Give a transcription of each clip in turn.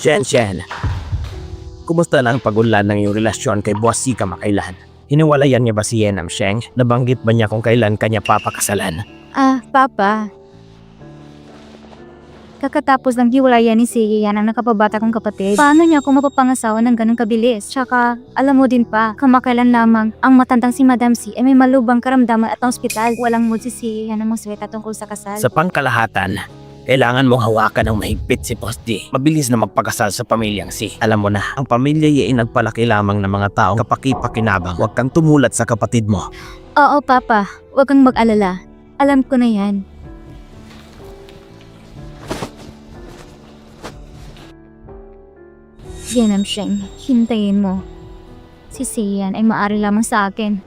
Shen. Kumusta lang pagunlad ng iyong relasyon kay Boss C kamakailan? Hiniwalayan niya ba si Yenam Sheng? Nabanggit ba niya kung kailan kanya papakasalan? Papa. Kakatapos ng hiwalayan ni Seiya ang nakapabata kong kapatid. Paano niya ako mapapangasawa ng ganun kabilis? Tsaka, alam mo din pa, kamakailan lamang ang matandang si Madam C ay may malubang karamdaman at ospital. Walang mood si Seiya na magsalita tungkol sa kasal. Sa pangkalahatan, kailangan mong hawakan ng mahigpit si Boss D. Mabilis na magpakasal sa pamilyang C. Alam mo na, ang pamilya ay nagpalaki lamang ng mga taong kapaki-pakinabang. Huwag kang tumulat sa kapatid mo. Oo, Papa. Huwag kang mag-alala. Alam ko na yan. Yenam Sheng, hintayin mo. Si Seiyan ay maaari lamang sa akin.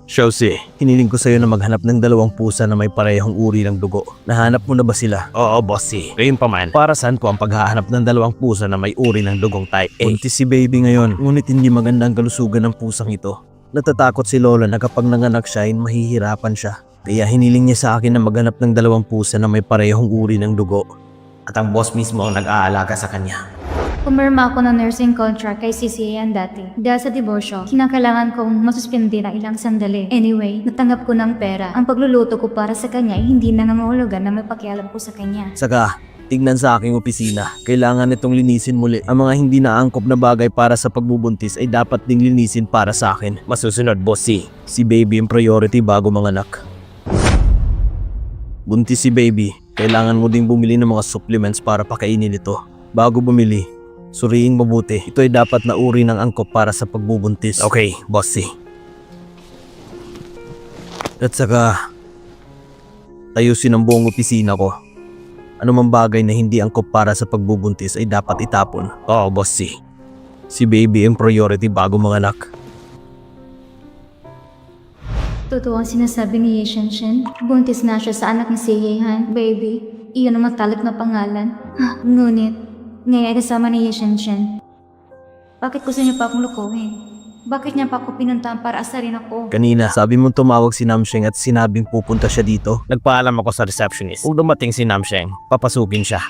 Xiaozi, hiniling ko sa'yo na maghanap ng dalawang pusa na may parehong uri ng dugo. Nahanap mo na ba sila? Oo, Boss C. Gayun pa man, para saan ko ang paghahanap ng dalawang pusa na may uri ng dugong type A? Buntis si baby ngayon, ngunit hindi maganda ang kalusugan ng pusang ito. Natatakot si Lola na kapag nanganak siya ay mahihirapan siya. Kaya hiniling niya sa akin na maghanap ng dalawang pusa na may parehong uri ng dugo. At ang boss mismo ang nag-aalaga sa kanya. Pumirma ako ng nursing contract kay Seiyan dati. Dahil sa diborsyo, kinakailangan kong masuspindi ng ilang sandali. Anyway, natanggap ko ng pera. Ang pagluluto ko para sa kanya ay hindi nangangahulugan na may pakialam ko sa kanya. Saka, tignan sa aking opisina. Kailangan itong linisin muli. Ang mga hindi naangkop na bagay para sa pagbubuntis ay dapat ding linisin para sa akin. Masusunod, Boss C. Si baby ang priority bago manganak. Buntis si baby. Kailangan mo ding bumili ng mga supplements para pakainin ito. Bago bumili, suriing mabuti. Ito ay dapat na uri ng angkop para sa pagbubuntis. Okay, Boss C. At saka, ayusin ang buong opisina ko. Ano mang bagay na hindi angkop para sa pagbubuntis ay dapat itapon. Oo, Boss C. Si baby ang priority bago manganak. Totoo ang sinasabi ni Ye Shenshen. Buntis na siya sa anak ni Seiya, baby. Iyon ang matalik na pangalan. Ngunit, ngayon ay kasama ni Ye Shenshen. Bakit gusto niya pa akong lukuhin? Bakit niya pa ako pinuntahan para asarin ako? Kanina, sabi mong tumawag si Namsheng at sinabing pupunta siya dito. Nagpaalam ako sa receptionist. Kung dumating si Namsheng, papasukin siya.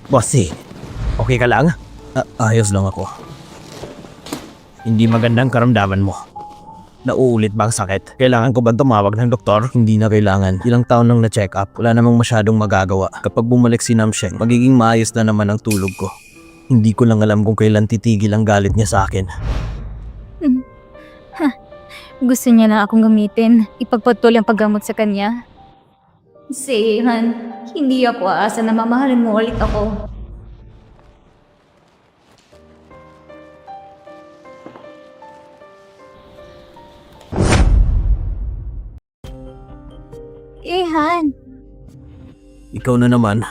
Boss C, okay ka lang? Ayos lang ako. Hindi magandang karamdaman mo. Nauulit ba ang sakit? Kailangan ko ba tumawag ng doktor? Hindi na kailangan. Ilang taon nang na-check up, wala namang masyadong magagawa. Kapag bumalik si Namsheng, magiging maayos na naman ang tulog ko. Hindi ko lang alam kung kailan titigil ang galit niya sa akin. Gusto niya na akong gamitin. Ipagpatuloy ang paggamot sa kanya. Seiyan, hindi ako aasa na mamahalin mo ulit ako. Yehan! Ikaw na naman.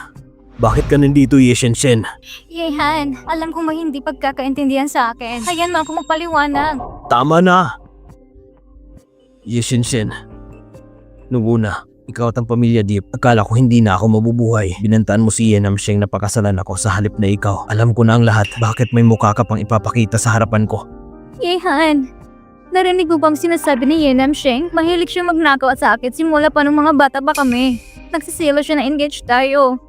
Bakit ka nandito, Ye Shenshen? Yehan! Alam kong may hindi pagkakaintindihan sa akin. Hayaan mo ako magpaliwanag. Tama na! Ye Shenshen. Nung una, ikaw at ang pamilya Deep, akala ko hindi na ako mabubuhay. Binantaan mo si Yenam Sheng na pakasalan ako sa halip na ikaw. Alam ko na ang lahat. Bakit may mukha ka pang ipapakita sa harapan ko? Yehan! Narinig mo bang sinasabi ni Yenam Sheng? Mahilig siya magnakaw sa akin simula pa nung mga bata pa kami. Nagsisilo siya na engage tayo.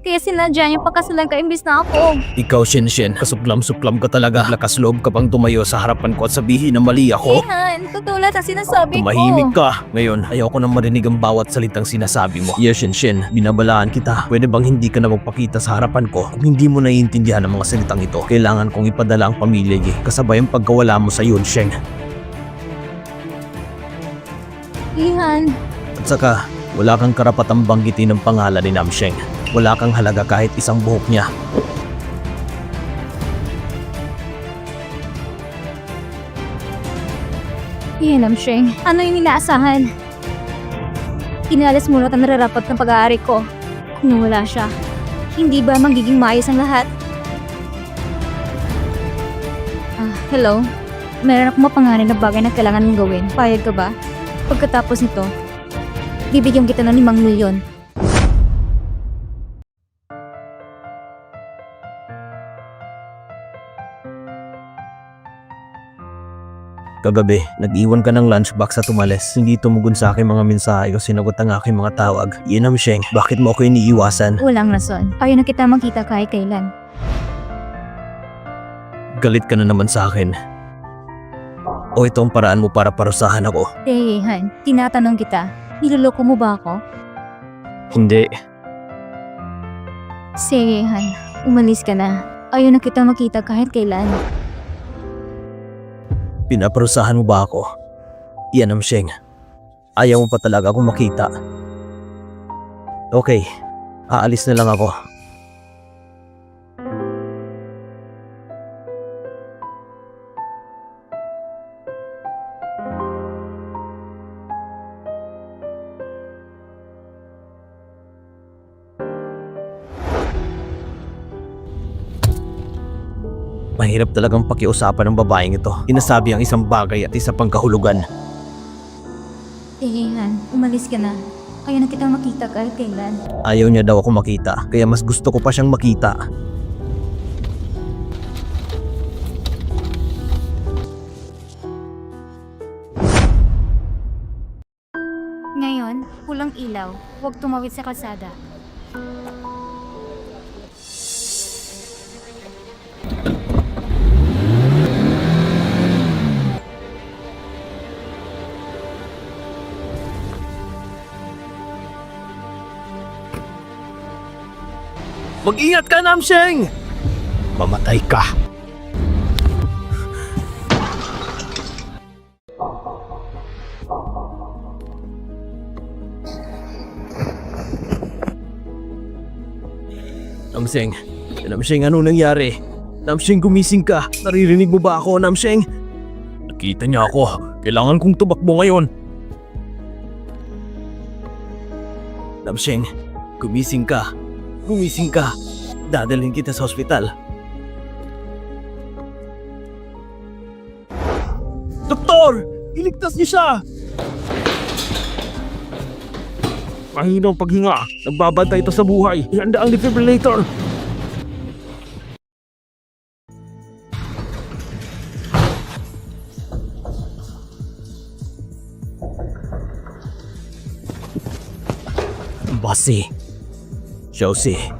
Kaya sinadya niya pakasalan ka imbis na ako. Ikaw, Shenshen, kasuklam-suklam ka talaga. Lakas loob ka pang tumayo sa harapan ko at sabihin na mali ako. Yehan! Tutulad ang sinasabi ko. Tumahimik ka. Ngayon, ayoko nang marinig ang bawat salitang sinasabi mo. Yes, Shenshen, binabalaan kita. Pwede bang hindi ka na magpakita sa harapan ko? Kung hindi mo naiintindihan ang mga salitang ito, kailangan kong ipadala ang pamilya niya kasabay ang pagkawala mo sa Yun Sheng. Yehan! At saka, wala kang karapatang banggitin ang pangalan ni Namsheng. Wala kang halaga kahit isang buhok niya. Yenam Sheng, ano yung inaasahan? Inalis mo na ang nararapat ng pag-aari ko. Kung wala siya, hindi ba magiging maayos ang lahat? Hello? Meron akong mapangalan na bagay na kailangan mong gawin. Payag ka ba? Pagkatapos nito, bibigyan kita ng 5 milyon. Kagabi, nag-iwan ka ng lunchbox at umalis. Hindi tumugon sa aking mga mensahe o sinagot ang aking mga tawag. Yenam Sheng, bakit mo ako iniiwasan? Walang rason. Ayaw na kita makita kahit kailan. Galit ka na naman sa akin. O ito ang paraan mo para parusahan ako? Yehan, tinatanong kita, niloloko mo ba ako? Hindi. Yehan, umalis ka na. Ayaw na kita makita kahit kailan. Pinaparusahan mo ba ako? Yenam Sheng, ayaw mo pa talaga akong makita. Okay, aalis na lang ako. Mahirap talagang pakiusapan ng babaeng ito. Inasabi ang isang bagay at isa pang kahulugan. Yehan, umalis ka na. Ayaw na kita makita kahit kailan. Ayaw niya daw ako makita, kaya mas gusto ko pa siyang makita. Ngayon, pulang ilaw. Huwag tumawid sa kalsada. Mag-ingat ka, Nam Sheng! Mamatay ka. Nam Sheng, ano nangyari? Nam Sheng, gumising ka. Naririnig mo ba ako, Nam Sheng? Nakita niya ako. Kailangan kong tumakbo ngayon. Nam Sheng, gumising ka. Gumising ka. Dadalhin kita sa ospital. Doktor! Iligtas niyo siya! Mahinang paghinga. Nagbabantay ito sa buhay. Ihanda ang defibrillator. Bossy. Josie,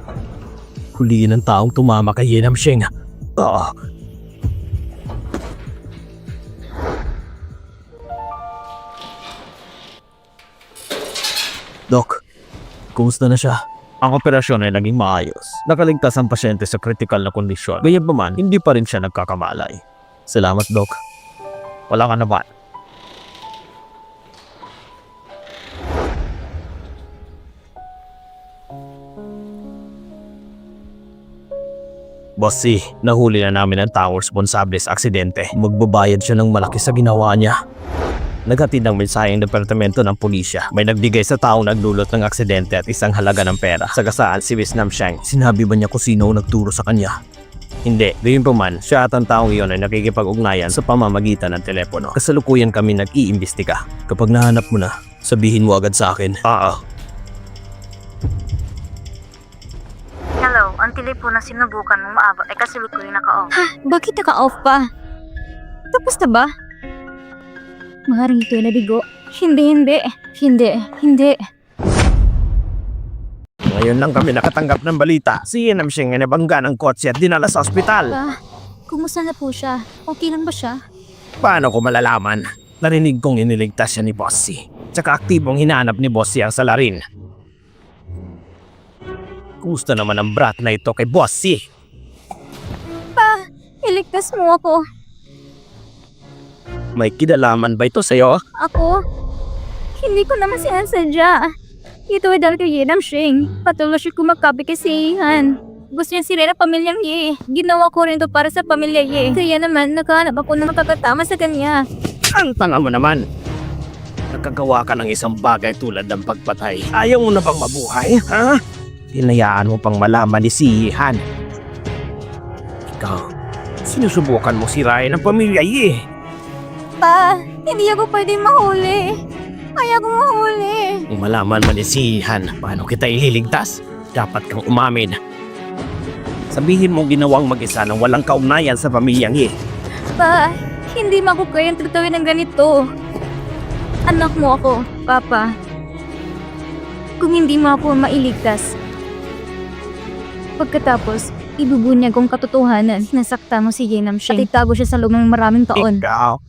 huliin ang taong tumama kay Yenam Sheng. Doc, kumusta na siya? Ang operasyon ay naging maayos. Nakaligtas ang pasyente sa critical na kondisyon. Gayunpaman, hindi pa rin siya nagkakamalay. Salamat, Doc. Wala ka naman. Bossy, nahuli na namin ang taong responsable sa aksidente. Magbabayad siya ng malaki sa ginawa niya. Naghatid ng mensahe ang departamento ng pulisya. May nagbigay sa taong nagdulot ng aksidente at isang halaga ng pera. Sagasaan si Miss Nam Sheng. Sinabi ba niya kung sino ang nagturo sa kanya? Hindi. Gayunpaman, siya at ang taong iyon ay nakikipag-ugnayan sa pamamagitan ng telepono. Kasalukuyan kami nag-iimbestiga. Kapag nahanap mo na, sabihin mo agad sa akin. Hello, ang telepono sinubukan mong maabot ay kasalukuyan naka-off. Ha? Bakit naka-off pa? Tapos na ba? Maaaring ito'y nabigo. Hindi. Ngayon lang kami nakatanggap ng balita. Si Yenam Sheng ay nabangga ng kotse at dinala sa ospital. Pa, kumusta na po siya? Okay lang ba siya? Paano ko malalaman? Narinig kong iniligtas siya ni Bossy. Tsaka aktibong hinahanap ni Bossy ang salarin. Kumusta naman ang brat na ito kay Bossy? Pa, iligtas mo ako. May kinalaman ba ito sa'yo? Ako? Hindi ko naman sinasadya. Ito ay dahil kay Yenam Sheng. Patuloy siya kumakabi kay Yehan. Gusto niya sirena pamilyang Ye. Ginawa ko rin ito para sa pamilya Ye. Kaya naman, naghahanap ako ng makakatama sa kanya. Ang tanga mo naman. Nagkagawa ka ng isang bagay tulad ng pagpatay. Ayaw mo na bang mabuhay, ha? Hinayaan mo pang malaman ni Yehan. Ikaw, sinusubukan mo sirain ang pamilya Ye. Pa, hindi ako pwedeng mahuli. Ayaw ko mahuli. Kung malaman man ni Yehan, paano kita ililigtas? Dapat kang umamin. Sabihin mo ginawang mag-isa ng walang kaugnayan sa pamilyang Ye. Pa, Hindi mo ako kayang tutawin ng ganito. Anak mo ako, Papa. Kung hindi mo ako mailigtas. Pagkatapos, ibubunyag kong katotohanan. Nasakta mo si Yenam Sheng. At itago siya sa loob ng maraming taon. Ikaw.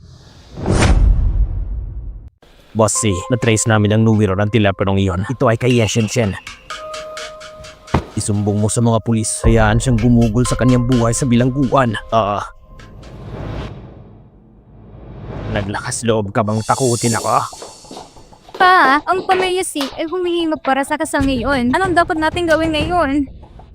Boss C, na-trace namin ang numero ng teleponong iyon. Ito ay kay Yeshen Shen. Isumbong mo sa mga pulis. Hayaan siyang gumugol sa kanyang buhay sa bilangguan. Naglakas loob ka bang takutin ako? Pa, ang pamilya si ay humihingap para sa kasal ngayon. Anong dapat natin gawin ngayon?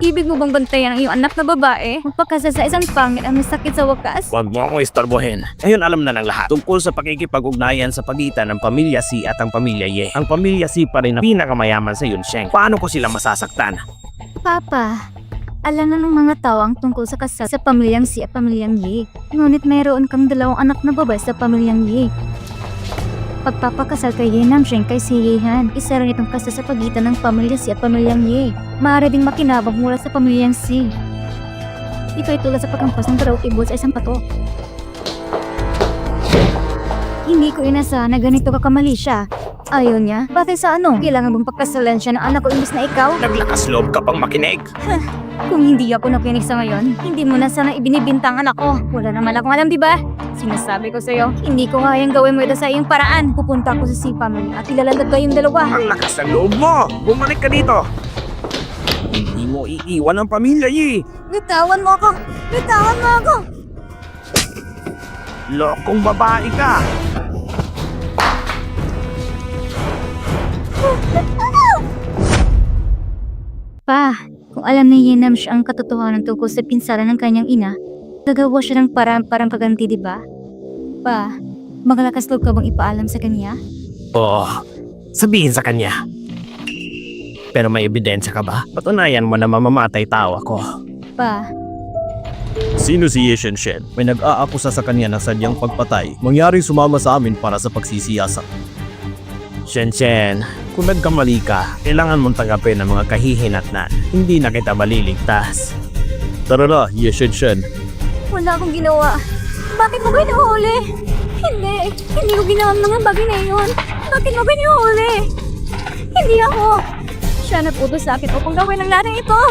Ibig mo bang bantayan ang iyong anak na babae? Magpakasal sa isang pangit ang masakit sa wakas? Huwag mo akong istorbohin. Ngayon alam na ng lahat tungkol sa pakikipag-ugnayan sa pagitan ng pamilya C at ang pamilya Ye. Ang pamilya C pa rin ang pinakamayaman sa Yunsheng. Paano ko sila masasaktan? Papa, alam na ng mga tao ang tungkol sa kasal sa pamilyang Si at pamilyang Ye. Ngunit mayroon kang dalawang anak na babae sa pamilyang Ye. Pagpapakasal kay Ye Namsheng kay Si Yehan, isa rin itong kasal sa pagitan ng pamilya Si at pamilyang Ye. Maaari ding makinabang mula sa pamilyang Si. Ito ay tulad sa pagkampas ng dalaw tibol sa isang pato. Hindi ko inasahan na ganito kakamali siya. Ayaw niya? Bakit sa ano? Kailangan bang pagkasalan siya ng anak ko imbis na ikaw? Naglakas loob ka pang makinig. Kung hindi ako nakinig sa ngayon, hindi mo na sana ibinibintang anak ko. Wala naman akong alam, di ba? Sinasabi ko sa'yo, hindi ko kayang gawin mo ito sa iyong paraan. Pupunta ako sa si family at ilalandag kayong dalawa. Ang lakas ng loob mo! Bumalik ka dito! Hindi mo iiwan ang pamilya Ye! Bitawan mo ako! Bitawan mo ako! Lokong babae ka! Pa, kung alam ni Yenam siya ang katotohanan tungkol sa pinsala ng kanyang ina, gagawa siya ng parang kaganti, di ba? Pa, maglakas loob ka bang ipaalam sa kanya? Oo, sabihin sa kanya. Pero may ebidensya ka ba? Patunayan mo na mamamatay tao ako. Pa, Sino si Yeshen Shen? May nag-aakusa sa kanya ng sadyang pagpatay. Mangyaring sumama sa amin para sa pagsisiyasat. Shen, kung nagkamali ka, kailangan mong tanggapin ang mga kahihinatnan. Hindi na kita maliligtas. Tara na, Yeshen Shen. wala akong ginawa. Bakit mo kinuhuli? Hindi ko ginawa ang mga bagay na yun. Bakit mo kinuhuli? Hindi ako. Siya nagputos sa akin upang gawin ang lahat ng ito.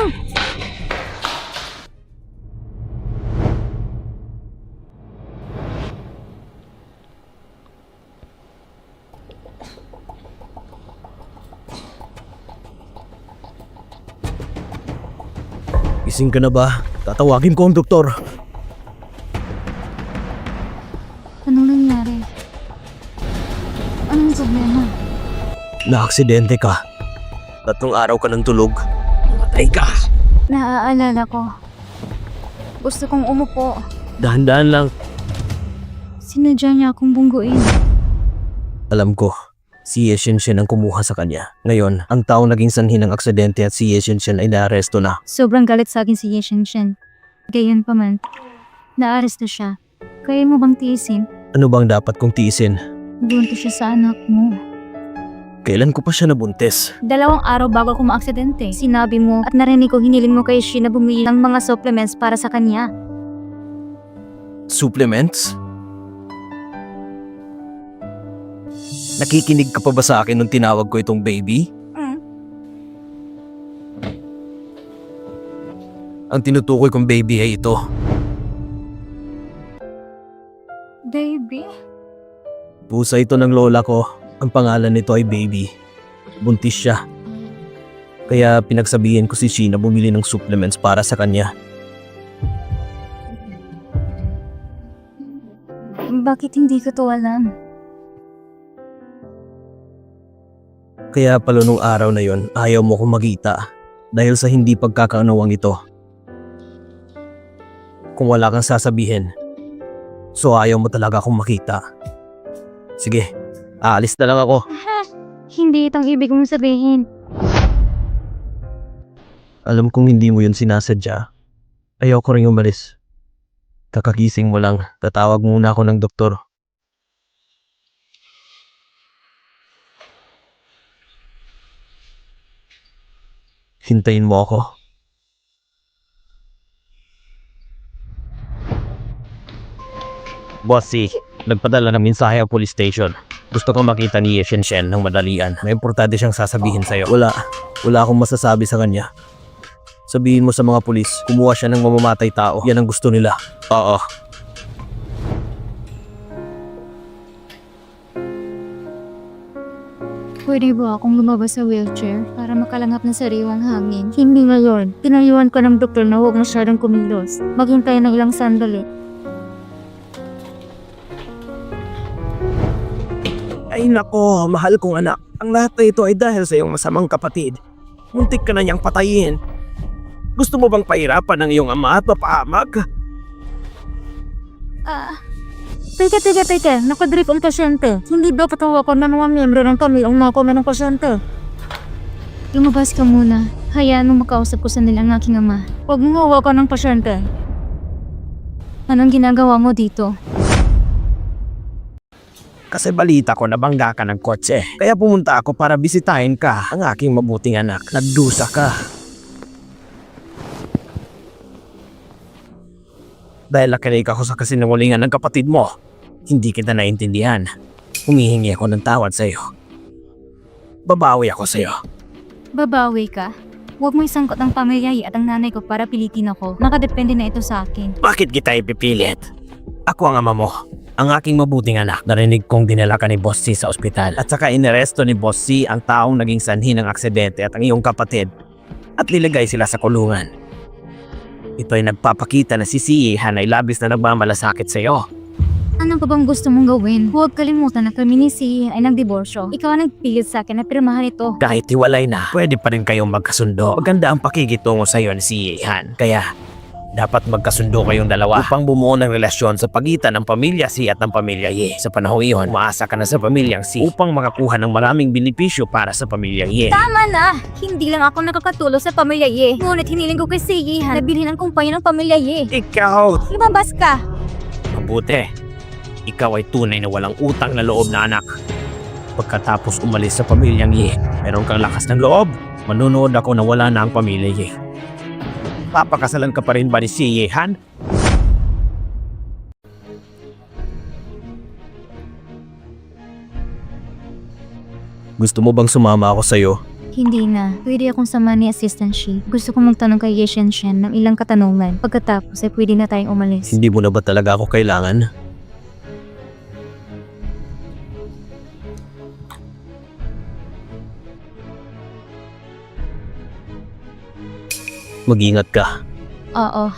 Gising ka na ba? Tatawagin ko ang doktor. Anong nangyari? Anong problema? Na-aksidente ka. 3 araw ka ng tulog. Matay ka! Naaalala ko. Gusto kong umupo. Dahan-dahan lang. Sinadya niya akong bungguin. Alam ko, si Yeshen Shen ang kumuha sa kanya. Ngayon, ang taong naging sanhi ng aksidente at si Yeshen Shen ay naaresto na. Sobrang galit sa akin si Ye Shenshen. Gayon pa man, naaresto siya. Kaya mo bang tiisin? Ano bang dapat kong tiisin? Bunto siya sa anak mo. Kailan ko pa siya nabuntis? 2 araw bago ako maaksidente. Sinabi mo at narinig ko hiniling mo kay Shi na bumili ng mga supplements para sa kanya. Supplements? Nakikinig ka pa ba sa akin nung tinawag ko itong baby? Ang tinutukoy kong baby ay ito. Baby? Pusa ito ng lola ko. Ang pangalan nito ay Baby. Buntis siya. Kaya pinagsabihan ko si Shi na bumili ng supplements para sa kanya. Bakit hindi ko to alam? Kaya pala nung araw na yon, ayaw mo kong magita dahil sa hindi pagkakaunawang ito. Kung wala kang sasabihin, so ayaw mo talaga akong makita. Sige, aalis na lang ako. Hindi itong ibig mong sabihin. Alam kong hindi mo yun sinasadya. Ayaw ko rin umalis. Kakakising mo lang, tatawag muna ako ng doktor. Hintayin mo ako. Boss C, nagpadala ng mensahe ang police station. Gusto ko makita ni Ye Shenshen ng madalian. May importante siyang sasabihin sa'yo. Wala akong masasabi sa kanya. Sabihin mo sa mga pulis, kumuha siya ng mamamatay tao. Yan ang gusto nila. Oo. Pwede ba akong lumabas sa wheelchair para makalanghap ng sariwang hangin? Hindi ngayon. Tinayuan ka ng doktor na huwag masyadong kumilos. Maghintay ng ilang sandali. Ay nako, mahal kong anak. Ang lahat na ito ay dahil sa iyong masamang kapatid. Muntik ka na niyang patayin. Gusto mo bang pahirapan ng iyong ama at mapahamak? Teka. Nakadrip ang pasyente. Hindi dapat hawakan ng mga miyembro ng pamilyang makoma ng pasyente. Lumabas ka muna. Hayaan mo makausap ko sa nila ang aking ama. Huwag mong hawakan ng pasyente. Anong ginagawa mo dito? Kasi balita ko nabangga ka ng kotse. Kaya pumunta ako para bisitahin ka, ang aking mabuting anak. Nagdusa ka. Dahil nakinig ako sa kasinungalingan ng kapatid mo, hindi kita naintindihan. Humihingi ako ng tawad sa iyo. Babawi ako sa iyo. Babawi ka? Huwag mo isangkot ang pamilya at ang nanay ko para pilitin ako. Nakadepende na ito sa akin. Bakit kita ipipilit? Ako ang ama mo. Ang aking mabuting anak. Narinig kong dinala ka ni Boss C sa ospital. At saka inaresto ni Boss C ang taong naging sanhi ng aksidente at ang iyong kapatid. At nilagay sila sa kulungan. Ito ay nagpapakita na si Siyehan ay labis na nagmamalasakit sa iyo. Ano pa bang gusto mong gawin? Huwag kalimutan na kami ni Siyehan ay nagdiborsyo. Ikaw ang nagpilit sa akin na pirmahan ito. Kahit hiwalay na, pwede pa rin kayong magkasundo. Maganda ang pakikitungo sa iyo ni Siyehan. Kaya, dapat magkasundo kayong dalawa upang bumuo ng relasyon sa pagitan ng pamilya C at ng pamilya Ye. Sa panahong iyon, umaasa ka na sa pamilyang C upang makakuha ng maraming benepisyo para sa pamilyang Ye. Tama na! Hindi lang ako nakakatulong sa pamilya Ye. Ngunit hiniling ko kay Siyehan na bilhin ang kumpanya ng pamilya Ye. Ikaw! Lumabas ka! Mabuti. Ikaw ay tunay na walang utang na loob na anak. Pagkatapos umalis sa pamilyang Ye, meron kang lakas ng loob. Manunood ako na wala na ang pamilya Ye. Papakasalan ka pa rin ba ni Siyehan? Gusto mo bang sumama ako sa'yo? Hindi na. Pwede akong sama ni Assistant Shi. Gusto ko magtanong kay Ye Shenshen ng ilang katanungan. Pagkatapos ay pwede na tayong umalis. Hindi mo na ba talaga ako kailangan? Mag-ingat ka. Oo.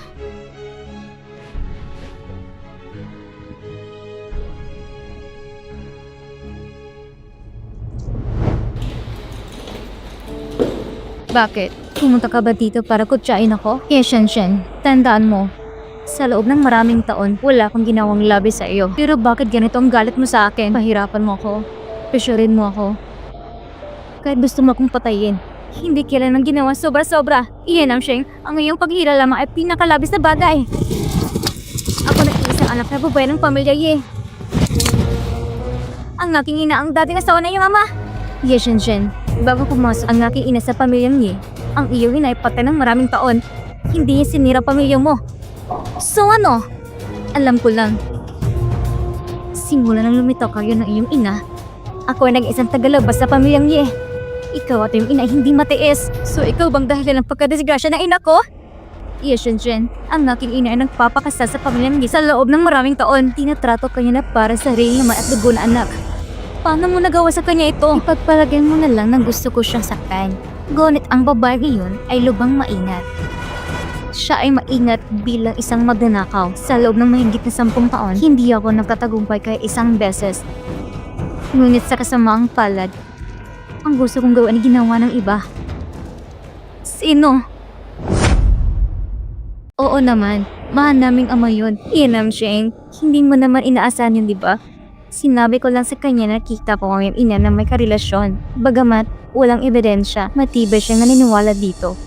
Bakit? Pumunta ka ba dito para kutsain ako? Ye Shenshen, tandaan mo, sa loob ng maraming taon, wala akong ginawang labi sa iyo. Pero bakit ganito ang galit mo sa akin? Pahirapan mo ako. Pressurein mo ako. Kahit gusto mo akong patayin. Hindi kailanang ginawa sobra-sobra. Iyan ang Sheng, ang iyong paghihira lamang ay pinakalabis na bagay. Ako na isang anak na babae ng pamilya Ye. Ang aking ina ang dating asawa na iyong ama. Ye Shenshen, bago pumasok ang aking ina sa pamilyang Ye, ang iyong ina ay patay ng maraming taon. Hindi niya sinira pamilya mo. So ano? Alam ko lang. Simula nang lumitaw kayo ng iyong ina, ako ay nag-isang tagalabas sa pamilyang Ye. Ikaw at iyong ina ay hindi matiis. So ikaw bang dahilan ng pagkadisgrasya ng ina ko? Ye Shenshen, ang aking ina ay nagpapakasal sa pamilyang Ye sa loob ng maraming taon. Tinatrato kanya na para sa naman at dugo na anak. Paano mo nagawa sa kanya ito? Ipagpalagay mo na lang na gusto ko siyang saktan. Ngunit ang babae ngayon ay lubang maingat. Siya ay maingat bilang isang magnanakaw. Sa loob ng mahigit na 10 taon, hindi ako nagtatagumpay kahit isang beses. Ngunit sa kasamaang palad, ang gusto kong gawin ay ginawa ng iba. Sino? Oo naman, mahal naming ama yun. Iyan Sheng, hindi mo naman inaasahan yun, di ba? Sinabi ko lang sa kanya na nakita ko ang ina na may karelasyon. Bagamat walang ebidensya, matibay siyang naniniwala dito.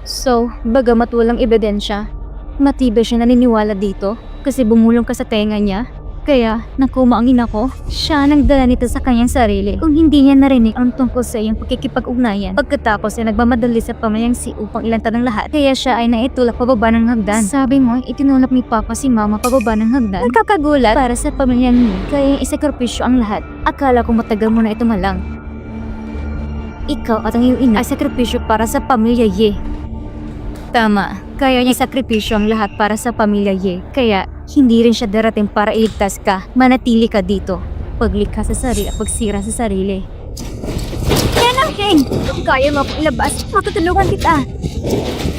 So, bagamat walang ebidensya, matibay siya naniniwala dito kasi bumulong ka sa tenga niya? Kaya, nakuma ang ina ko, siya ang nagdala nito sa kanyang sarili. Kung hindi niya narinig ang tungkol sa iyong pagkikipag-ugnayan, pagkatapos ay nagmamadali sa pamayang si upang ilantad ang lahat, kaya siya ay naitulak pababa ng hagdan. Sabi mo, itinulak ni Papa si Mama pababa ng hagdan. Nagkakagulat para sa pamilyang niya, kaya isakripisyo ang lahat. Akala ko matagal mo na ito malang. Ikaw at ang iyong ina ay sakripisyo para sa pamilya Ye. Tama, kaya niya sakripisyo ang lahat para sa pamilya Ye. Kaya, hindi rin siya darating para iligtas ka. Manatili ka dito. Paglikha sa sarili at pagsira sa sarili. Yan ang Heng! Kung kaya mo akong ilabas, matutulungan kita.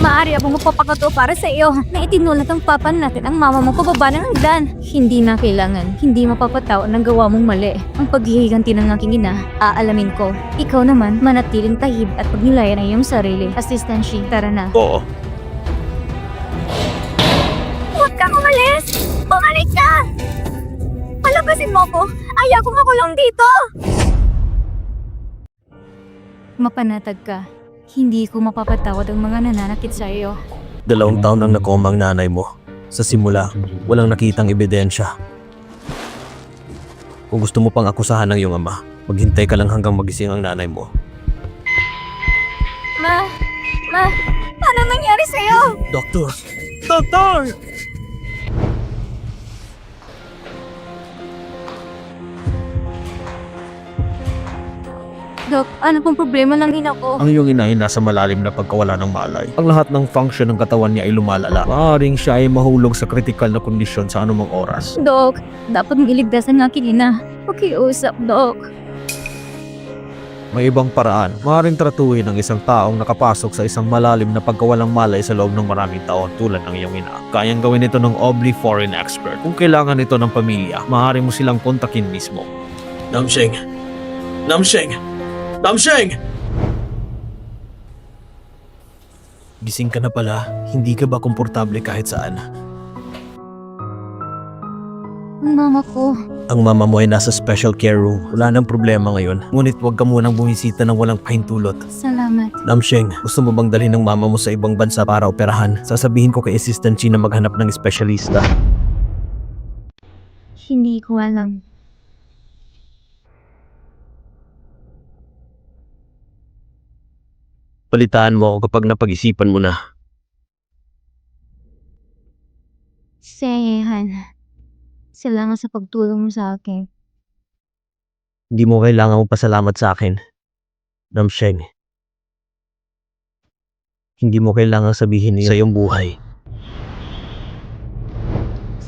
Maaari akong magpapakato para sa iyo na itinulak ang papa natin ang mama mo pababa ng hagdan. Hindi na kailangan. Hindi mapapatao ng gawa mong mali. Ang paghihiganti ng aking ina, aalamin ko. Ikaw naman, manatiling tahib at pagnilayan ang iyong sarili. Assistant Shi, tara na. Oo. Huwag kang umalis! Bumalik ka! Palabasin mo ko! Ayaw kong makulong dito! Mapanatag ka. Hindi ko mapapatawad ang mga nananakit sa iyo. 2 taon nang nakoma ang nanay mo. Sa simula, walang nakitang ebidensya. Kung gusto mo pang akusahan ng iyong ama, maghintay ka lang hanggang magising ang nanay mo. Ma! Paano nangyari sa iyo? Doktor! Doktor! Dok, ano pong problema ng ina ko? Ang iyong ina ay nasa malalim na pagkawala ng malay. Ang lahat ng function ng katawan niya ay lumalala. Maaaring siya ay mahulog sa critical na kondisyon sa anumang oras. Dok, dapat mong iligtas ang aking ina. Pakiusap, Dok. May ibang paraan. Maaaring tratuhin ang isang taong nakapasok sa isang malalim na pagkawalang malay sa loob ng maraming taon tulad ng iyong ina. Kayang gawin ito ng Obli Foreign Expert. Kung kailangan ito ng pamilya, maaari mo silang kontakin mismo. Namsheng! Namsheng! Namsheng! Gising ka na pala. Hindi ka ba komportable kahit saan? Mama ko. Ang mama mo ay nasa special care room. Wala nang problema ngayon. Ngunit huwag ka munang bumisita ng walang pahintulot. Salamat. Namsheng, gusto mo bang dalhin ng mama mo sa ibang bansa para operahan? Sasabihin ko kay Assistant Chi na maghanap ng espesyalista. Hindi ko alam. Palitaan mo ako kapag napag-isipan mo na. Sehan. Salamat sa pagtulong mo sa akin. Hindi mo kailangan pasalamat sa akin. Namsheng. Hindi mo kailangan sabihin niya sa iyong buhay.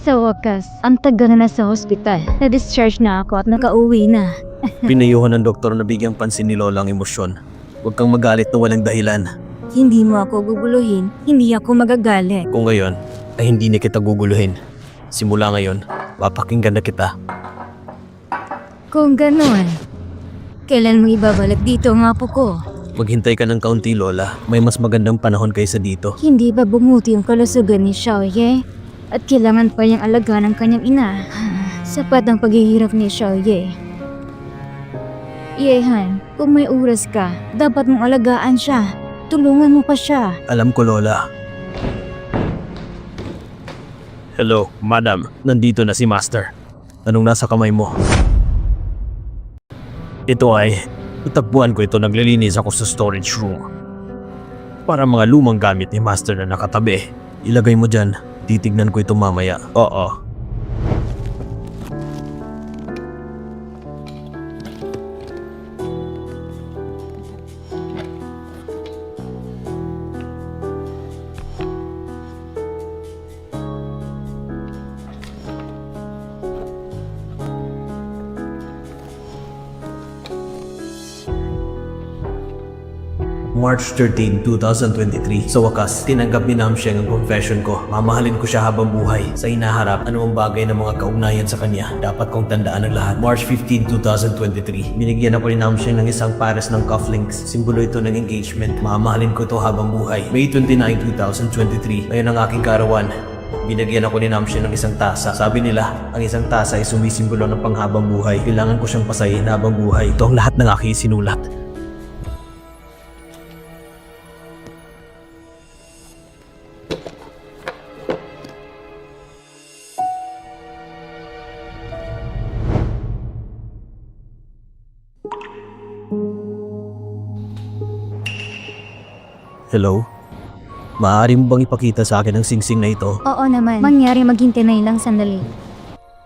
Sa wakas, ang tagal na nasa hospital. Na-discharge na ako at nakauwi na. Pinayuhan ng doktor na bigyang pansin ni Lola ang emosyon. Huwag kang magalit na walang dahilan. Hindi mo ako guguluhin. Hindi ako magagalit. Kung ngayon ay hindi na kita guguluhin. Simula ngayon, papakinggan na kita. Kung gano'n, kailan mo ibabalik dito ang apo ko? Maghintay ka ng kaunti, Lola. May mas magandang panahon kaysa dito. Hindi ba bumuti ang kalusugan ni Xiaoye? At kailangan pa niyang alagaan ang kanyang ina. Sapat ang paghihirap ni Xiaoye. Yehan, kung may oras ka, dapat mong alagaan siya. Tulungan mo pa siya. Alam ko, Lola. Hello, Madam. Nandito na si Master. Anong nasa kamay mo? Ito ay, natagpuan ko ito, naglilinis ako sa storage room. Para mga lumang gamit ni Master na nakatabi. Ilagay mo dyan, titignan ko ito mamaya. Oo. March 13, 2023. Sa wakas, tinanggap ni Namsheng ang confession ko. Mamahalin ko siya habang buhay. Sa hinaharap, anumang bagay ng mga kaugnayan sa kanya, dapat kong tandaan ang lahat. March 15, 2023. Binigyan ako ni Namsheng ng isang pares ng cufflinks. Simbolo ito ng engagement. Mamahalin ko ito habang buhay. May 29, 2023. Ngayon ang aking karawan. Binigyan ako ni Namsheng ng isang tasa. Sabi nila, ang isang tasa ay sumisimbolo ng panghabang buhay. Kailangan ko siyang pasayin habang buhay. Ito ang lahat ng aking sinulat. Hello? Maaari mo bang ipakita sa akin ang singsing na ito? Oo naman. Mangyari maghintay na ilang sandali.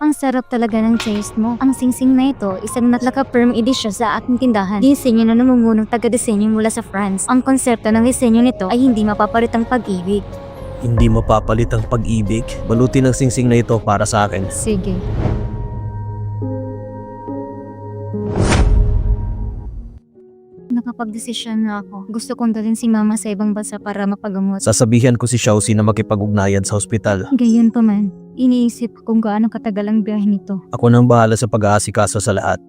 Ang sarap talaga ng taste mo. Ang singsing na ito, isang natlaka-firm edisyon sa aking tindahan. Disenyo na namungunong taga-disenyo mula sa France. Ang konsepto ng disenyo nito ay hindi mapapalit ang pag-ibig. Hindi mapapalit ang pag-ibig. Balutin ang singsing na ito para sa akin. Sige. Nakapag-desisyon na ako. Gusto kong dalhin si mama sa ibang bansa para mapagamot. Sasabihan ko si Xiaoxi na makipag-ugnayan sa ospital. Gayon pa man, iniisip ko kung gaano katagal ang biyahe nito. Ako nang bahala sa pag-aasikaso sa lahat.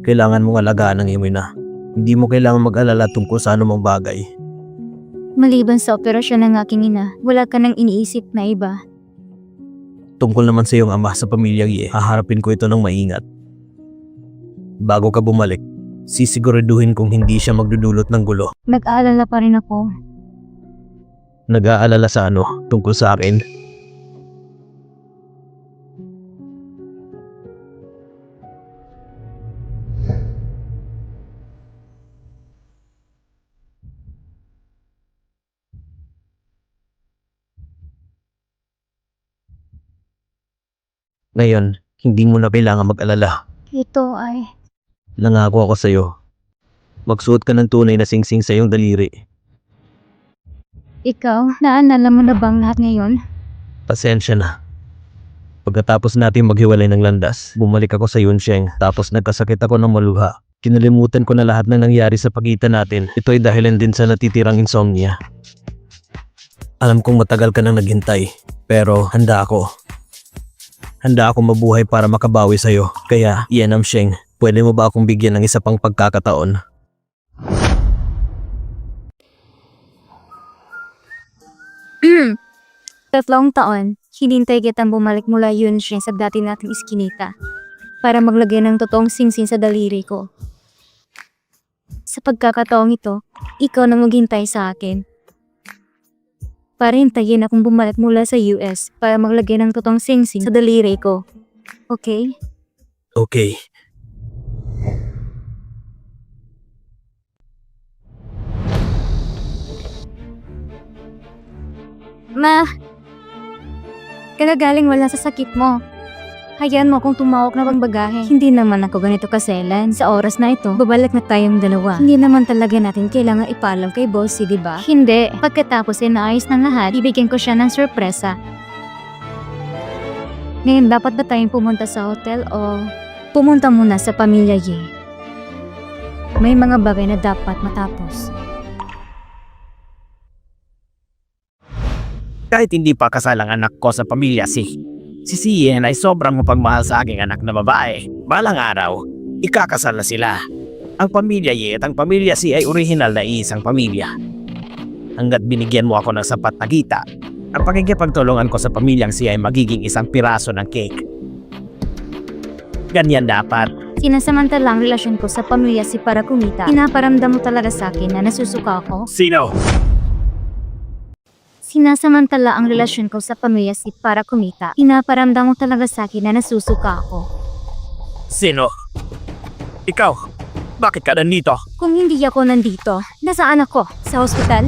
Kailangan mong alagaan ang iyong ina. Hindi mo kailangan mag-alala tungkol sa anumang bagay. Maliban sa operasyon ng aking ina, wala ka nang iniisip na iba. Tungkol naman sa iyong ama sa pamilyang Ye, haharapin ko ito ng maingat. Bago ka bumalik, sisiguraduhin kong hindi siya magdudulot ng gulo. Nag-aalala pa rin ako. Nag-aalala sa ano tungkol sa akin? Ngayon, hindi mo na kailangan mag-alala. Ito ay... Nangako ako sa'yo. Magsuot ka ng tunay na singsing sa iyong daliri. Ikaw, naalala mo na bang lahat ngayon? Pasensya na. Pagkatapos natin maghiwalay ng landas, bumalik ako sa Yunsheng tapos nagkasakit ako ng maluha. Kinalimutan ko na lahat ng nangyari sa pagitan natin. Ito ay dahilan din sa natitirang insomnia. Alam kong matagal ka nang naghintay, pero handa ako. Handa ako mabuhay para makabawi sa'yo. Kaya, Yenam Sheng, pwede mo ba akong bigyan ng isa pang pagkakataon? Tatlong taon, hinintay kitang bumalik mula yun siya sa dati nating iskinita para maglagay ng totoong singsing sa daliri ko. Sa pagkakataong ito, ikaw na maghintay sa akin. Para hintayin akong bumalik mula sa US para maglagay ng totoong singsing sa daliri ko. Okay? Okay. Ma! Kagagaling wala sa sakit mo. Hayaan mo akong tumawag na bang bagahe. Hindi naman ako ganito kaselan. Sa oras na ito, babalik na tayong dalawa. Hindi naman talaga natin kailangan ipaalam kay Bossy, di ba? Hindi. Pagkatapos ay naayos ng lahat, ibigyan ko siya ng sorpresa. Ngayon, dapat ba tayong pumunta sa hotel o pumunta muna sa pamilya Ye? May mga bagay na dapat matapos. Kahit hindi pa kasal ang anak ko sa pamilya si Siyen ay sobrang mapagmahal sa aking anak na babae. Balang araw, ikakasal na sila. Ang pamilya Ye at ang pamilya Si ay orihinal na isang pamilya. Hanggat binigyan mo ako ng sapat na kita, ang pakikipagtulungan ko sa pamilyang Si ay magiging isang piraso ng cake. Ganyan dapat. Sinasamantala ang relasyon ko sa pamilya Si para kumita. Pinaparamdam mo talaga sa akin na nasusuka ako? Sino? Sinasamantala ang relasyon ko sa pamilya Si para kumita. Pinaparamdam mo talaga sa akin na nasusuka ako. Sino? Ikaw? Bakit ka nandito? Kung hindi ako nandito, nasaan ako? Sa ospital?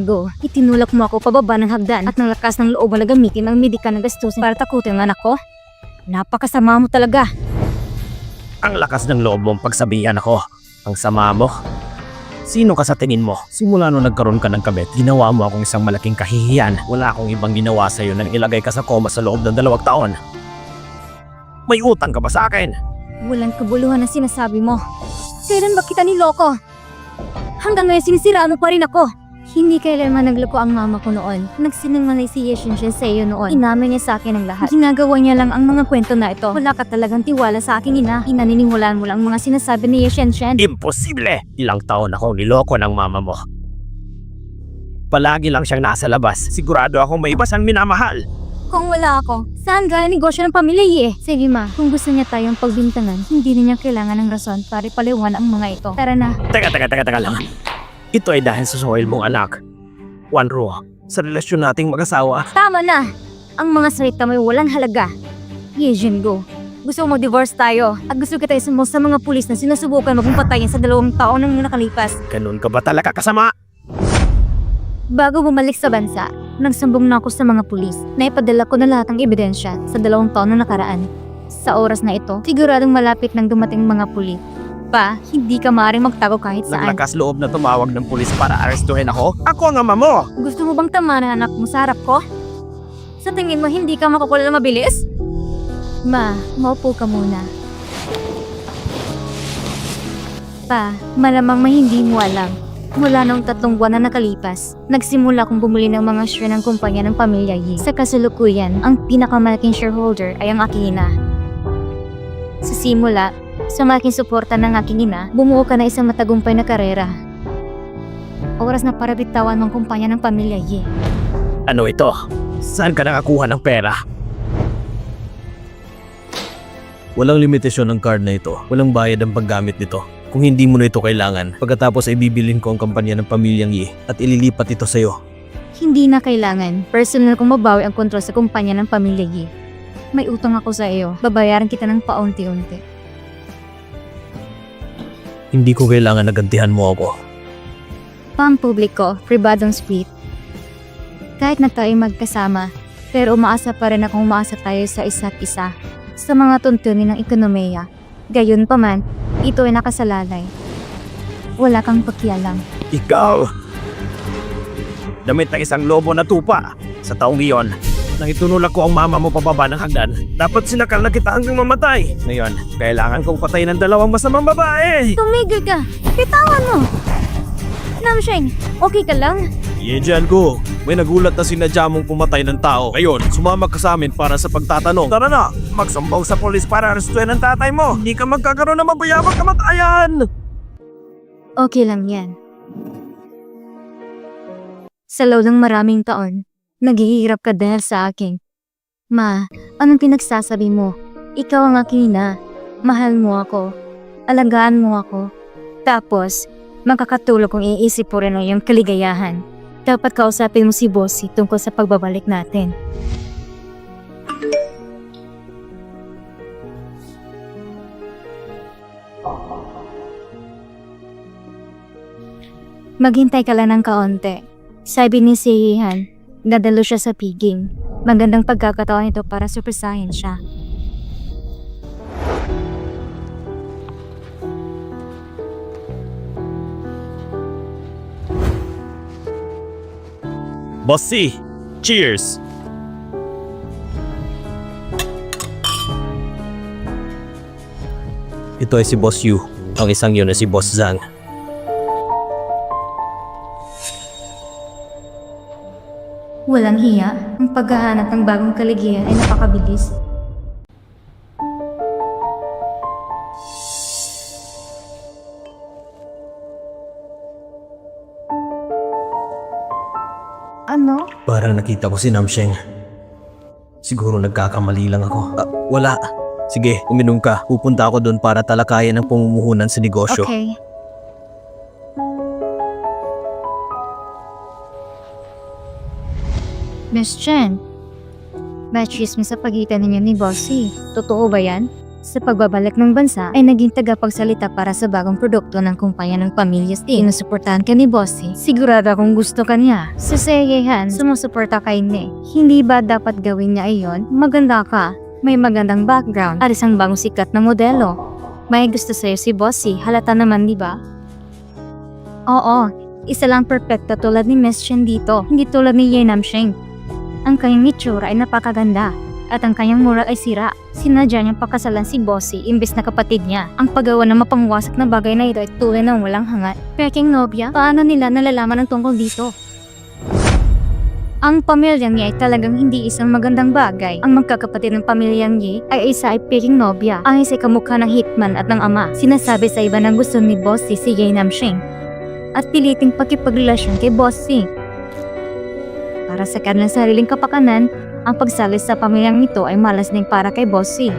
Go, itinulak mo ako pababa ng hagdan at ng lakas ng loob na gamitin ang medikal na gastusin para takutin ang anak ko? Napakasama mo talaga. Ang lakas ng loob mong pagsabihan ako. Ang sama mo. Sino ka sa tingin mo? Simula nung nagkaroon ka ng kabit, ginawa mo akong isang malaking kahihiyan. Wala akong ibang ginawa sa'yo nang ilagay ka sa koma sa loob ng 2 taon. May utang ka ba sa akin? Walang kabuluhan ang sinasabi mo. Kailan ba kita niloko? Hanggang ngayon sinisiraan mo pa rin ako. Hindi kailanman nagloko ang mama ko noon. Nagsinungaling si Yeshen siya sa iyo noon. Inamin niya sa akin ang lahat. Ginagawa niya lang ang mga kwento na ito. Wala ka talagang tiwala sa aking ina. Inaniniwalaan mo lang ang mga sinasabi ni Yeshen. Imposible! Ilang taon akong niloko ng mama mo. Palagi lang siyang nasa labas. Sigurado akong may iba siyang minamahal. Kung wala ako, saan gaya negosyo ng pamilya Ye? Sige ma, kung gusto niya tayong pagbintangan, hindi na niya kailangan ng rason para ipaliwan ang mga ito. Tara na. Teka lang. Ito ay dahil sa soil mong anak. Wanro, sa relasyon nating mag-asawa. Tama na! Ang mga salita mo ay walang halaga. Go. Gusto mo divorce tayo at gusto kita isumbong sa mga pulis na sinusubukan maging patayin sa 2 taon nang nakalipas. Ganun ka ba talaga kasama? Bago bumalik sa bansa, nagsumbong na ako sa mga pulis na ipadala ko na lahat ng ebidensya sa 2 taon na nakaraan. Sa oras na ito, siguradong malapit nang dumating mga pulis. Pa, hindi ka maaaring magtago kahit saan. Naglakas loob na tumawag ng pulis para arestuhin ako? Ako ang ama mo! Gusto mo bang tamahan ang anak mo sa harap ko? Sa tingin mo hindi ka makakula na mabilis? Ma, maupo ka muna. Pa, malamang may hindi mo alam. Mula noong 3 buwan na nakalipas, nagsimula akong bumuli ng mga share ng kumpanya ng pamilya Yi. Sa kasalukuyan, ang pinakamalaking shareholder ay ang aking ina. Sa simula, sa malaking suporta ng aking ina, bumuo ka na isang matagumpay na karera. Oras na para bitawan ng kumpanya ng pamilya Yi. Ano ito? Saan ka nakakuha ng pera? Walang limitasyon ng card na ito. Walang bayad ang paggamit nito. Kung hindi mo na ito kailangan, pagkatapos ay bibilin ko ang kampanya ng pamilyang Yi at ililipat ito sa'yo. Hindi na kailangan. Personal kong mabawi ang kontrol sa kumpanya ng pamilya Yi. May utang ako sa iyo. Babayaran kita ng paunti-unti. Hindi ko kailangan na gantihan mo ako. Pampubliko, pribadong split. Kahit na tayo magkasama, pero umaasa pa rin akong umaasa tayo sa isa't isa sa mga tuntunin ng ekonomiya. Gayon pa man, ito ay nakasalalay. Wala kang pakialam. Ikaw! Damit ng isang lobo na tupa. Sa taong iyon, nang itunulak ko ang mama mo pababa ng hagdan, dapat sinakal na kita hanggang mamatay. Ngayon, kailangan kong patayin ng 2 masamang babae. Tumigil ka! Bitawan mo! Namsheng, okay ka lang? Yejian ko, may nagulat na sinadya mong pumatay ng tao. Ngayon, sumama ka sa amin para sa pagtatanong. Tara na, magsumbong sa polis para arestuhin ang tatay mo. Hindi ka magkakaroon ng mabuyabang kamatayan. Okay lang yan. Sa loob ng maraming taon, naghihirap ka dahil sa akin. Ma, anong pinagsasabi mo? Ikaw ang aking ina. Mahal mo ako. Alagaan mo ako. Tapos, makakatulog kung iisip po rin ang iyong kaligayahan. Dapat kausapin mo si Bossy tungkol sa pagbabalik natin. Maghintay ka lang ng kaunti. Sabi ni si Yihan, dadalo siya sa piging. Magandang pagkakataon ito para surpresahin siya. Bossy, cheers! Ito ay si Boss Yu. Ang isang yun ay si Boss Zhang. Walang hiya, ang paghahanap ng bagong kaligayahan ay napakabilis. Ano? Parang nakita ko si Namsheng. Siguro nagkakamali lang ako. Wala. Sige, uminom ka. Pupunta ako doon para talakayan ang pamumuhunan sa negosyo. Okay. Miss Chen, may chismis sa pagitan ninyo ni Bossy. Totoo ba yan? Sa pagbabalik ng bansa ay naging tagapagsalita para sa bagong produkto ng kumpanya ng pamilya Sting. Sinusuportahan ka ni Bossy. Sigurado akong gusto ka niya. Sa Seyehan, sumusuporta kay Nick. Hindi ba dapat gawin niya iyon? Maganda ka. May magandang background at isang bagong sikat na modelo. May gusto sa'yo si Bossy. Halata naman, di ba? Oo, isa lang perfecta tulad ni Miss Chen dito. Hindi tulad ni Ye Namsheng. Ang kanyang itsura ay napakaganda at ang kanyang moral ay sira. Sinadya niyang pakasalan si Bossy imbes na kapatid niya. Ang paggawa ng mapangwasak na bagay na ito ay tunay ng walang hangat. Peking nobya, paano nila nalalaman ang tungkol dito? Ang pamilyang Ye ay talagang hindi isang magandang bagay. Ang magkakapatid ng pamilyang Ye ay isa ay peking nobya. Ang isa ay kamukha ng hitman at ng ama. Sinasabi sa iba ng gusto ni Bossy si Ye Namsheng at piliting pakipagrelasyon kay Bossy. Para sa kanilang sariling kapakanan, ang pagsalis sa pamilyang ito ay malas din para kay Bossy.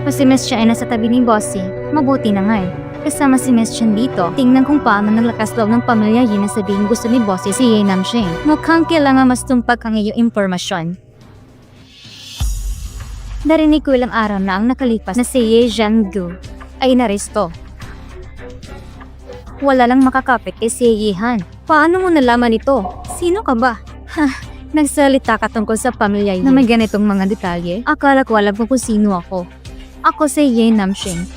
Kung si Miss Chen ay nasa tabi ni Bossy, mabuti na nga eh. Kasama si Miss Chen dito, tingnan kung paano naglakas loob ng pamilya Yi na sabihin gusto ni Bossy si Ye Namsheng. Mukhang kailangan mas tumpak ang iyong impormasyon. Narinig ko ilang araw na ang nakalipas na si Ye Zhanggu ay inaresto. Wala lang makakapit kay si Yihan. Paano mo nalaman ito? Sino ka ba? Nagsalita ka tungkol sa pamilya na may ganitong mga detalye? Akala ko alam ko kung sino ako. Ako si Ye Namshing,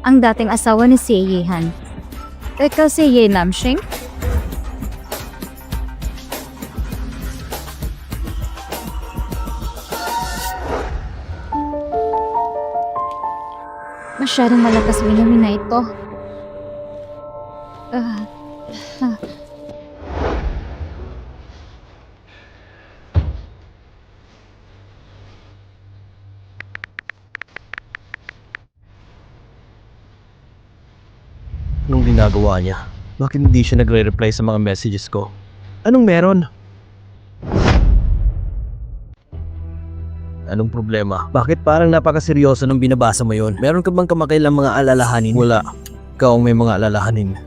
ang dating asawa ni Si Yehan. Ikaw si Ye Namshing? Masyadong malakas ang inumin na ito. Anong ginagawa niya? Bakit hindi siya nagre-reply sa mga messages ko? Anong meron? Anong problema? Bakit parang napakaseryoso nung binabasa mo yon? Meron ka bang kamakailang mga alalahanin? Wala. Ikaw ang may mga alalahanin.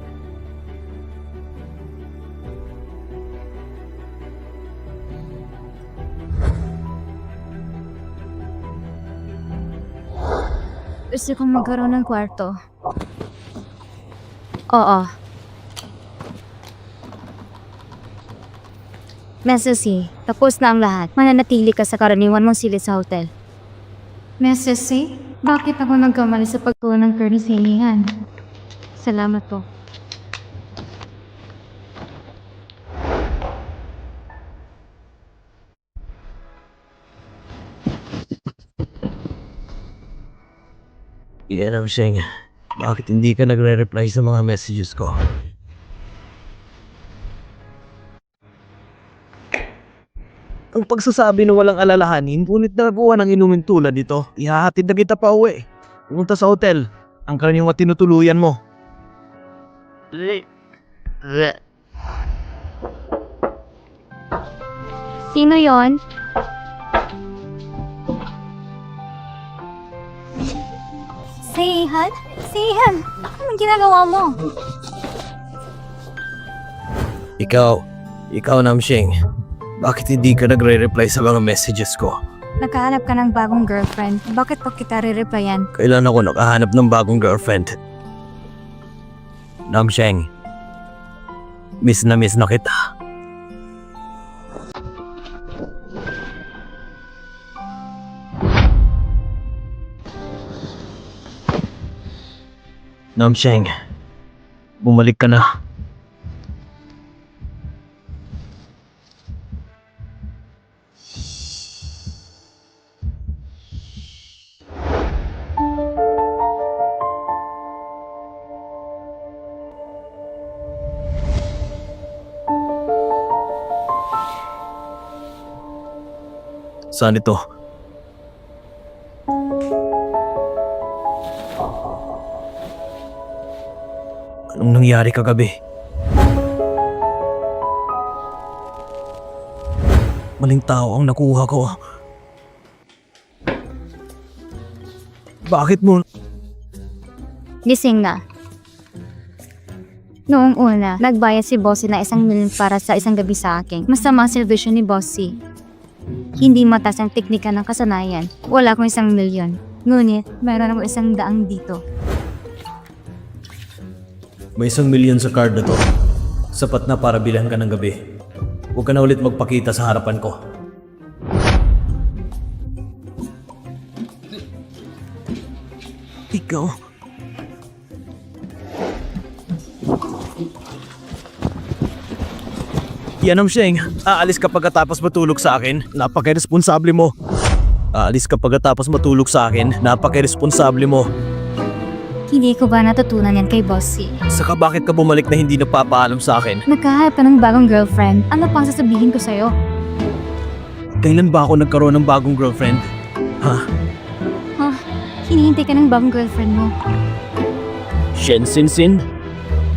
Gusto kong magkaroon ng kwarto. Oo. Mrs. C, tapos na ang lahat. Mananatili ka sa karaniwan mong silid sa hotel. Mrs. C, bakit ako nagkamali sa pagkuha ng courtesy hinihan? Salamat po. Iyan ang siyang. Bakit hindi ka nagre-reply sa mga messages ko? Ang pagsasabi na walang alalahanin, ngunit nagawa ng inumin tulad nito, ihahatid na kita pa uwi. Pumunta sa hotel, ang karaniwang tinutuluyan mo. Sino yon? Seihan? Seihan! Anong ginagawa mo? Ikaw Namshing. Bakit hindi ka nagre-reply sa mga messages ko? Nakahanap ka ng bagong girlfriend. Bakit pa kita re-replyan? Kailan ako nakahanap ng bagong girlfriend? Namsheng, miss na kita. Namsheng, bumalik ka na. Saan ito? Anong nangyari kagabi? Maling tao ang nakuha ko. Bakit mo? Gising na. Noong una, nagbayad si Bossy na 1 million para sa isang gabi sa akin. Masama ang servisyo ni Bossy. Hindi matas ang teknika ng kasanayan. Wala akong 1 million. Ngunit, mayroon akong 100 dito. May 1 million sa card na to. Sapat na para bilhan ka ng gabi. Huwag ka na ulit magpakita sa harapan ko. Ikaw? Yan ang Sheng. Aalis ka pagkatapos matulog sa akin. Napaka-iresponsable mo. Aalis ka pagkatapos matulog sa akin. Napaka-iresponsable mo. Hindi ko ba natutunan yan kay Bossy? Saka bakit ka bumalik na hindi nagpapaalam sa akin? Nagkahanap ka ng bagong girlfriend. Ano pang sasabihin ko sa'yo? Kailan ba ako nagkaroon ng bagong girlfriend? Ha? Hinihintay ka ng bagong girlfriend mo. Shen Sin?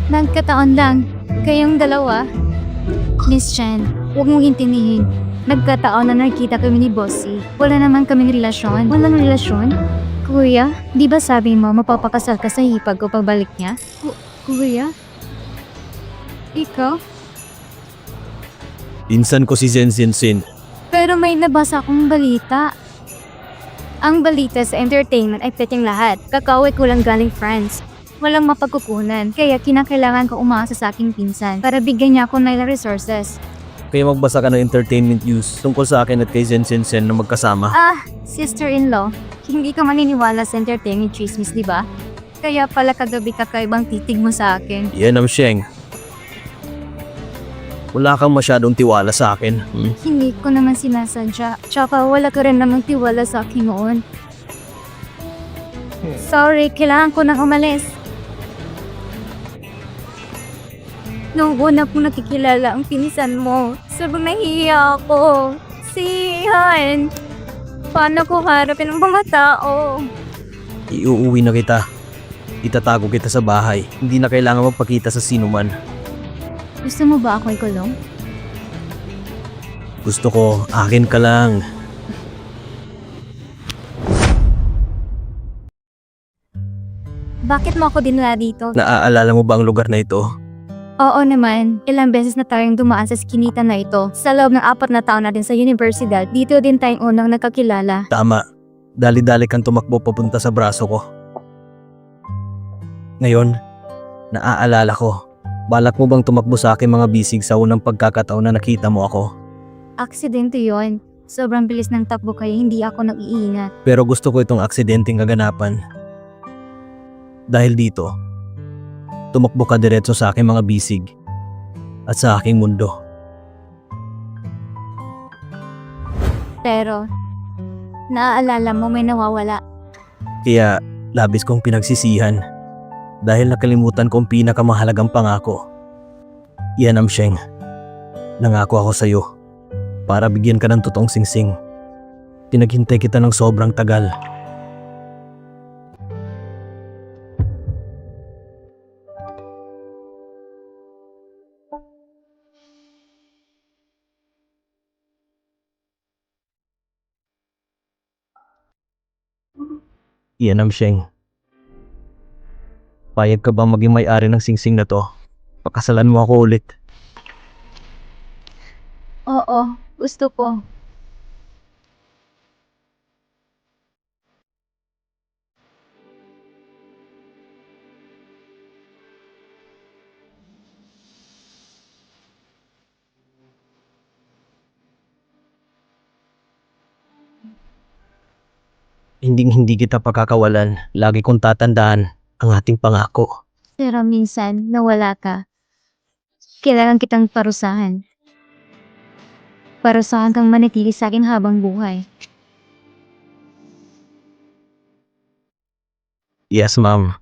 Nagkataon lang. Kayong dalawa. Miss Chen, huwag mong intindihin. Nagkataon na nakita kami ni Bossy. Wala naman kaming relasyon. Walang relasyon? Kuya, di ba sabi mo mapapakasal ka sa hipag ko pagbalik niya? Kuya? Ikaw? Insan ko si Zen Sin. Pero may nabasa akong balita. Ang balita sa entertainment ay peting lahat. Kakaway ko lang galing France. walang mapagkukunan. Kaya kinakailangan ko umasa sa aking pinsan para bigyan niya ako ng resources. Kaya magbasa ka ng entertainment news tungkol sa akin at kay Zen Sen Sen na magkasama. Sister-in-law, hindi ka maniniwala sa entertainment chismis, di ba? Kaya pala kagabi kakaibang titig mo sa akin. Yan ang Sheng. Wala kang masyadong tiwala sa akin. Hindi ko naman sinasadya. Tsaka wala ka rin namang tiwala sa akin noon. Sorry, kailangan ko nang umalis. Noong una kong nakikilala ang pinsan mo, sobrang nahihiya ako. Si Han. Paano ko harapin ang mga tao? Iuuwi na kita. Itatago kita sa bahay. Hindi na kailangan magpakita sa sino man. Gusto mo ba ako ikulong? Gusto ko, akin ka lang. Bakit mo ako dinala dito? Naaalala mo ba ang lugar na ito? Oo naman, ilang beses na tayong dumaan sa skinita na ito. Sa loob ng 4 na taon natin sa universidad, dito din tayong unang nagkakilala. Tama. Dali-dali kang tumakbo papunta sa braso ko. Ngayon, naaalala ko. Balak mo bang tumakbo sa aking mga bisig sa unang pagkakataon na nakita mo ako? Aksidente yon. Sobrang bilis ng takbo kaya hindi ako nag-iingat. Pero gusto ko itong aksidenteng kaganapan. Dahil dito, tumakbo ka diretso sa aking mga bisig at sa aking mundo. Pero, naaalala mo may nawawala. Kaya labis kong pinagsisihan dahil nakalimutan kong pinakamahalagang pangako. Yan ang Sheng. Nangako ako sa iyo para bigyan ka ng totoong singsing. Pinaghintay kita ng sobrang tagal. Yan ang Sheng. Payag ka bang maging may-ari ng singsing na to? Pakasalan mo ako ulit. Oo, gusto ko. Hinding-hindi kita pakakawalan. Lagi kong tatandaan ang ating pangako. Pero minsan, nawala ka. Kailangan kitang parusahan. Parusahan kang manatili sa akin habang buhay. Yes, ma'am.